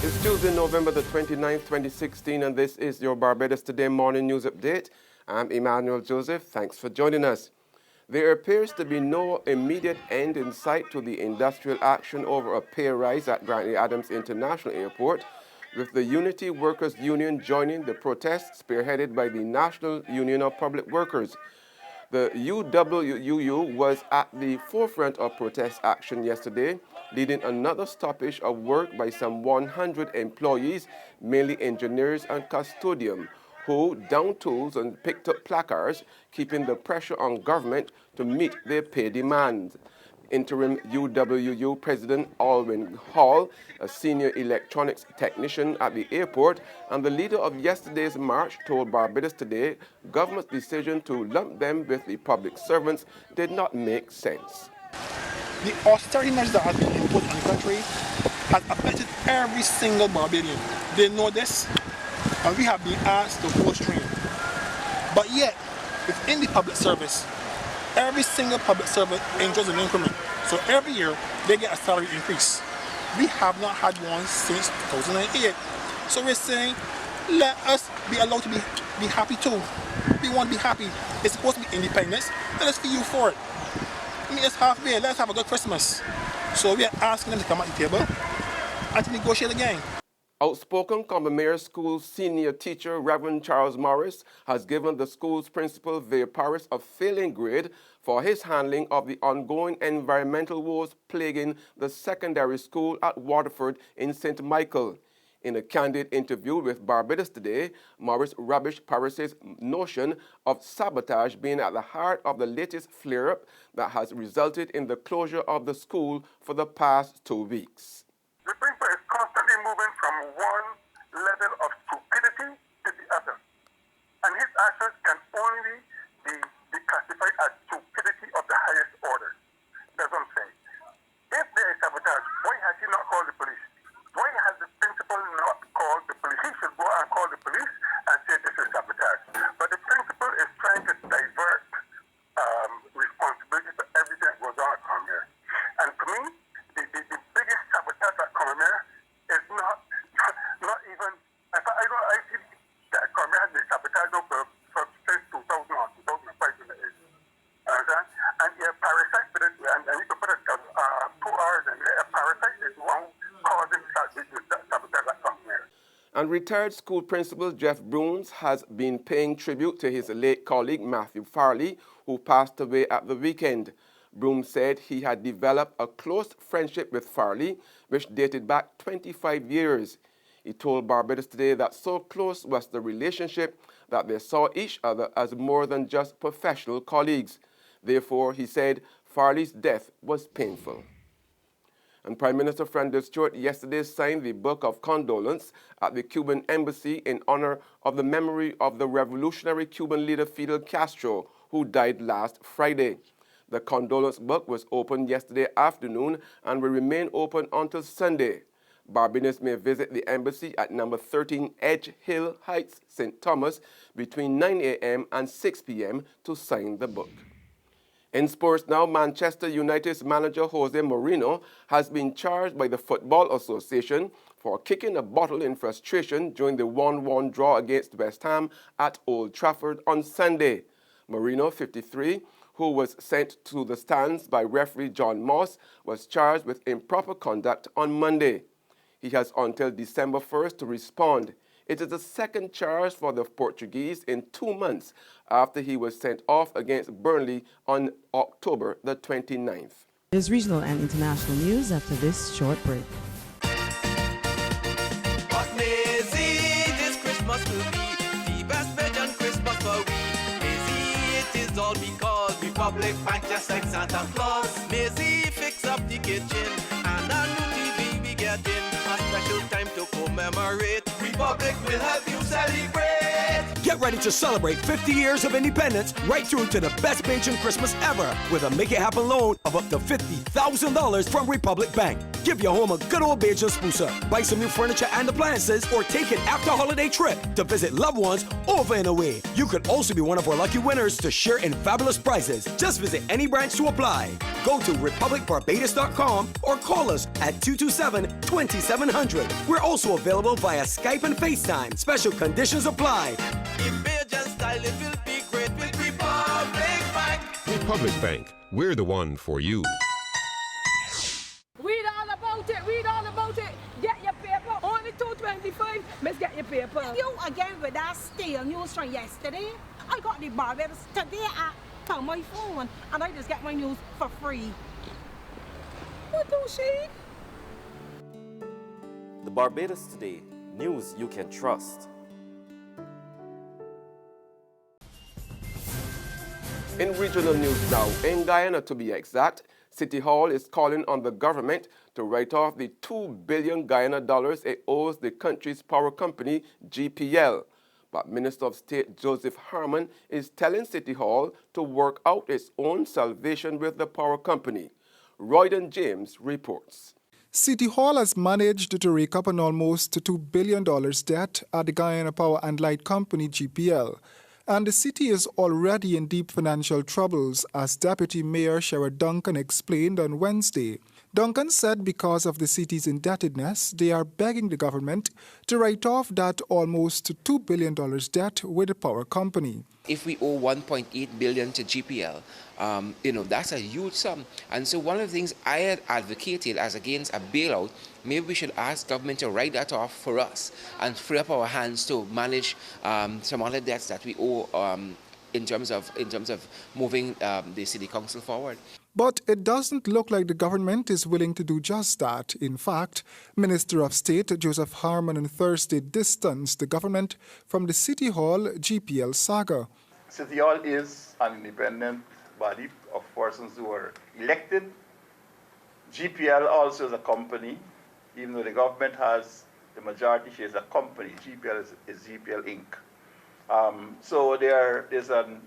It's Tuesday, November the 29th, 2016, and this is your Barbados Today morning news update. I'm Emmanuel Joseph. Thanks for joining us. There appears to be no immediate end in sight to the industrial action over a pay rise at Grantley Adams International Airport, with the Unity Workers Union joining the protest spearheaded by the National Union of Public Workers. The UWUU was at the forefront of protest action yesterday, leading another stoppage of work by some 100 employees, mainly engineers and custodians, who downed tools and picked up placards, keeping the pressure on government to meet their pay demands. Interim UWU President Alwyn Hall, a senior electronics technician at the airport, and the leader of yesterday's march told Barbados Today government's decision to lump them with the public servants did not make sense. The austerity measures that have been imposed on the country has affected every single Barbadian. They know this, and we have been asked to go stream. But yet, within the public service, every single public servant enjoys an increment. So every year, they get a salary increase. We have not had one since 2008. So we're saying, let us be allowed to be happy too. We want to be happy. It's supposed to be independence. Let us feel for it. Meet us halfway. Let's have a good Christmas. So we are asking them to come at the table and to negotiate again. Outspoken Combermere School senior teacher Reverend Charles Morris has given the school's principal Vere Paris a failing grade for his handling of the ongoing environmental woes plaguing the secondary school at Waterford in St. Michael. In a candid interview with Barbados Today, Morris rubbished Paris's notion of sabotage being at the heart of the latest flare-up that has resulted in the closure of the school for the past 2 weeks. The principal is constantly moving from one level of stupidity to the other. And his actions can only be classified as stupidity of the highest order. That's what I'm saying. If there is sabotage, why has he not called the police? Why has the principal not called the police? He should go and call the police and say this is sabotage. But the principal is trying to divert responsibility for everything that goes on at Combermere. And to me, the biggest sabotage at Combermere is not even. In fact, I see that Combermere has been sabotaged since 2000 or 2005 when it is. Understand? And you're a parasite for it, and you can put it 2 hours, and a parasite is one causing sabotage at Combermere. And retired school principal Jeff Broomes has been paying tribute to his late colleague Matthew Farley, who passed away at the weekend. Broomes said he had developed a close friendship with Farley, which dated back 25 years. He told Barbados Today that so close was the relationship that they saw each other as more than just professional colleagues. Therefore, he said, Farley's death was painful. And Prime Minister Fidel Stewart yesterday signed the Book of Condolences at the Cuban Embassy in honor of the memory of the revolutionary Cuban leader Fidel Castro, who died last Friday. The condolence book was opened yesterday afternoon and will remain open until Sunday. Barbadians may visit the embassy at number 13 Edge Hill Heights, St. Thomas, between 9 a.m. and 6 p.m. to sign the book. In sports now, Manchester United's manager Jose Mourinho has been charged by the Football Association for kicking a bottle in frustration during the 1-1 draw against West Ham at Old Trafford on Sunday. Mourinho, 53, who was sent to the stands by referee John Moss, was charged with improper conduct on Monday. He has until December 1st to respond. It is the second charge for the Portuguese in 2 months after he was sent off against Burnley on October the 29th. There's regional and international news after this short break. What Maisie, this Christmas will be the best Belgian Christmas for we. Maisie, it is all because Republic Bank just like Santa Claus. Maisie, fix up the kitchen and a new TV we get in. A special time to commemorate. Republic will help you celebrate. Get ready to celebrate 50 years of independence right through to the best Bajan Christmas ever with a Make It Happen loan of up to $50,000 from Republic Bank. Give your home a good old Bajan spruce up, buy some new furniture and appliances, or take an after-holiday trip to visit loved ones over and away. You could also be one of our lucky winners to share in fabulous prizes. Just visit any branch to apply. Go to republicbarbados.com or call us at 227-2700. We're also available via Skype and FaceTime. Special conditions apply. In Bajan style, it will be great with Republic Bank. Republic Bank, we're the one for you. Read all about it, read all about it. Get your paper, only $2.25. Let's get your paper. You again with that stale news from yesterday. I got the Barbados today. I found my phone and I just get my news for free. What do she? The Barbados Today, news you can trust. In regional news now, in Guyana to be exact, City Hall is calling on the government to write off the $2 billion Guyana dollars it owes the country's power company, GPL. But Minister of State Joseph Harmon is telling City Hall to work out its own salvation with the power company. Royden James reports. City Hall has managed to rake up an almost $2 billion debt at the Guyana Power and Light Company, GPL. And the city is already in deep financial troubles, as Deputy Mayor Sherrod Duncan explained on Wednesday. Duncan said because of the city's indebtedness, they are begging the government to write off that almost $2 billion debt with the power company. If we owe $1.8 billion to GPL, that's a huge sum. And so one of the things I had advocated as against a bailout, maybe we should ask government to write that off for us and free up our hands to manage some other debts that we owe in terms of moving the city council forward. But it doesn't look like the government is willing to do just that. In fact, Minister of State Joseph Harmon on Thursday distanced the government from the City Hall GPL saga. City Hall is an independent body of persons who are elected. GPL also is a company, even though the government has the majority share as a company. GPL is GPL Inc. So there is an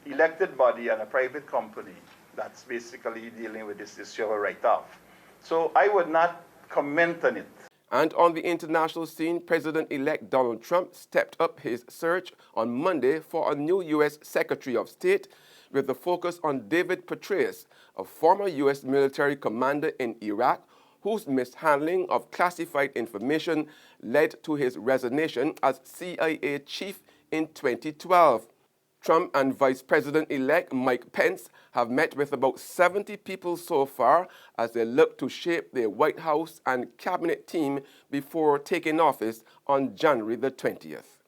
elected body and a private company that's basically dealing with this issue of a write-off. So I would not comment on it. And on the international scene, President-elect Donald Trump stepped up his search on Monday for a new U.S. Secretary of State with the focus on David Petraeus, a former U.S. military commander in Iraq whose mishandling of classified information led to his resignation as CIA chief in 2012. Trump and Vice President-elect Mike Pence have met with about 70 people so far as they look to shape their White House and cabinet team before taking office on January the 20th.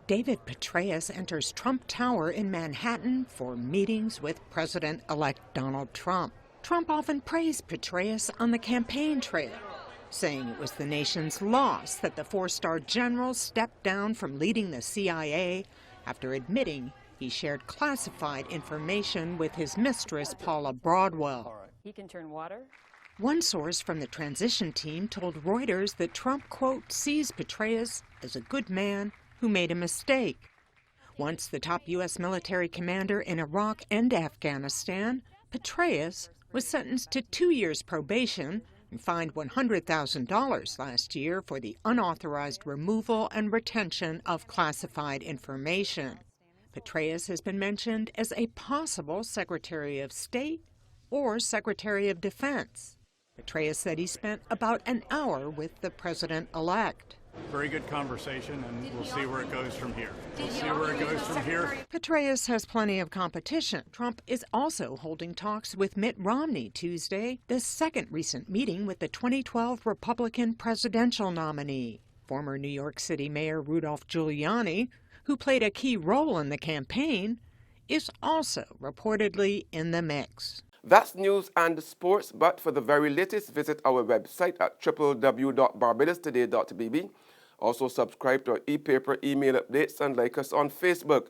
David Petraeus enters Trump Tower in Manhattan for meetings with President-elect Donald Trump. Trump often praised Petraeus on the campaign trail, saying it was the nation's loss that the four-star general stepped down from leading the CIA after admitting he shared classified information with his mistress, Paula Broadwell. He can turn water. One source from the transition team told Reuters that Trump, quote, sees Petraeus as a good man who made a mistake. Once the top U.S. military commander in Iraq and Afghanistan, Petraeus was sentenced to 2 years probation and fined $100,000 last year for the unauthorized removal and retention of classified information. Petraeus has been mentioned as a possible Secretary of State or Secretary of Defense. Petraeus said he spent about an hour with the president-elect. Very good conversation, and we'll see where it goes from here. Petraeus has plenty of competition. Trump is also holding talks with Mitt Romney Tuesday, the second recent meeting with the 2012 Republican presidential nominee. Former New York City Mayor Rudolph Giuliani, who played a key role in the campaign, is also reportedly in the mix. That's news and sports, but for the very latest, visit our website at www.barbadostoday.bb. Also subscribe to our e-paper email updates and like us on Facebook.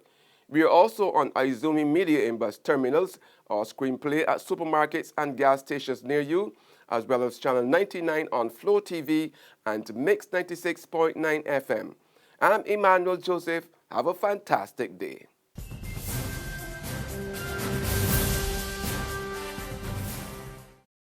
We are also on Izumi Media in bus terminals, our screenplay at supermarkets and gas stations near you, as well as Channel 99 on Flow TV and Mix 96.9 FM. I'm Emmanuel Joseph. Have a fantastic day.